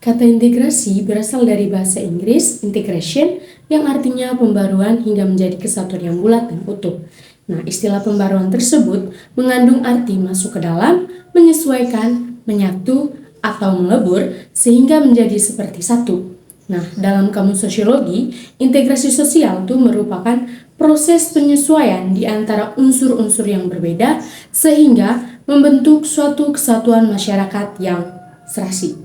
Kata integrasi berasal dari bahasa Inggris integration yang artinya pembaruan hingga menjadi kesatuan yang bulat dan utuh. Nah, istilah pembaruan tersebut mengandung arti masuk ke dalam, menyesuaikan, menyatu, atau melebur sehingga menjadi seperti satu. Nah, dalam kamus sosiologi, integrasi sosial itu merupakan proses penyesuaian di antara unsur-unsur yang berbeda sehingga membentuk suatu kesatuan masyarakat yang serasi.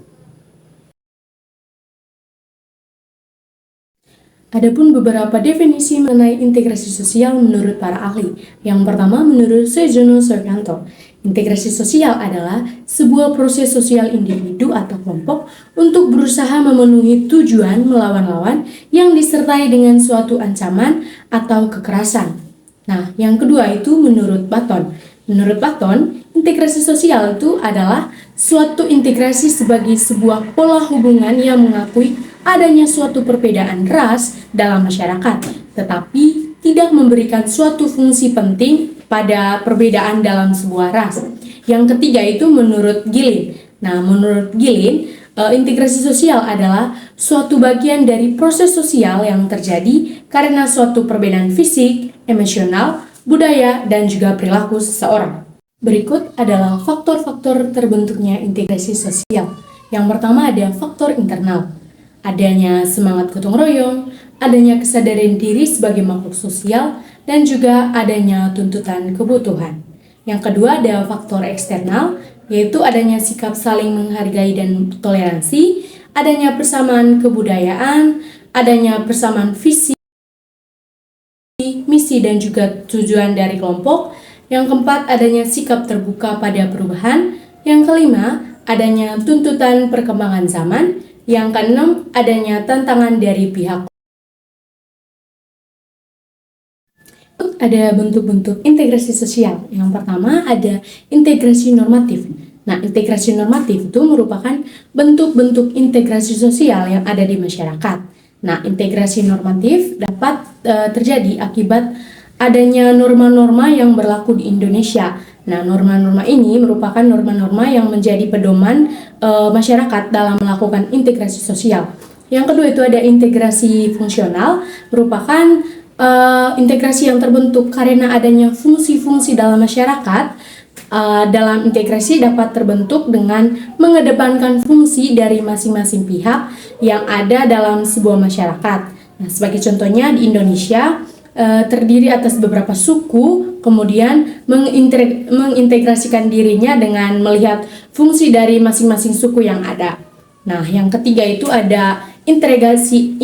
Adapun beberapa definisi mengenai integrasi sosial menurut para ahli. Yang pertama, menurut Sejono Sukanto, integrasi sosial adalah sebuah proses sosial individu atau kelompok untuk berusaha memenuhi tujuan melawan lawan yang disertai dengan suatu ancaman atau kekerasan. Nah, yang kedua itu menurut Button. Menurut Button, integrasi sosial itu adalah suatu integrasi sebagai sebuah pola hubungan yang mengakui adanya suatu perbedaan ras dalam masyarakat, tetapi tidak memberikan suatu fungsi penting pada perbedaan dalam sebuah ras. Yang ketiga itu menurut Gillen. Nah, menurut Gillen, integrasi sosial adalah suatu bagian dari proses sosial yang terjadi karena suatu perbedaan fisik, emosional, budaya, dan juga perilaku seseorang. Berikut adalah faktor-faktor terbentuknya integrasi sosial. Yang pertama ada faktor internal. Adanya semangat gotong royong, adanya kesadaran diri sebagai makhluk sosial, dan juga adanya tuntutan kebutuhan. Yang kedua ada faktor eksternal, yaitu adanya sikap saling menghargai dan toleransi, adanya persamaan kebudayaan, adanya persamaan visi, misi, dan juga tujuan dari kelompok. Yang keempat adanya sikap terbuka pada perubahan. Yang kelima adanya tuntutan perkembangan zaman. Yang keenam, adanya tantangan dari pihak. Ada bentuk-bentuk integrasi sosial. Yang pertama ada integrasi normatif. Nah, integrasi normatif itu merupakan bentuk-bentuk integrasi sosial yang ada di masyarakat. Nah, integrasi normatif dapat terjadi akibat adanya norma-norma yang berlaku di Indonesia. Nah, norma-norma ini merupakan norma-norma yang menjadi pedoman masyarakat dalam melakukan integrasi sosial. Yang kedua itu ada integrasi fungsional, merupakan integrasi yang terbentuk karena adanya fungsi-fungsi dalam masyarakat. Dalam integrasi dapat terbentuk dengan mengedepankan fungsi dari masing-masing pihak yang ada dalam sebuah masyarakat. Nah, sebagai contohnya di Indonesia terdiri atas beberapa suku, kemudian mengintegrasikan dirinya dengan melihat fungsi dari masing-masing suku yang ada. Nah, yang ketiga itu ada integrasi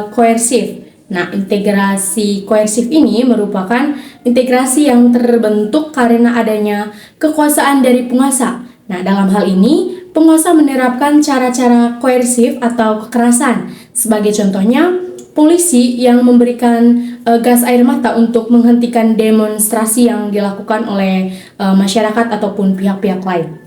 koersif. Nah, integrasi koersif ini merupakan integrasi yang terbentuk karena adanya kekuasaan dari penguasa. Nah, dalam hal ini, penguasa menerapkan cara-cara koersif atau kekerasan. Sebagai contohnya, polisi yang memberikan gas air mata untuk menghentikan demonstrasi yang dilakukan oleh masyarakat ataupun pihak-pihak lain.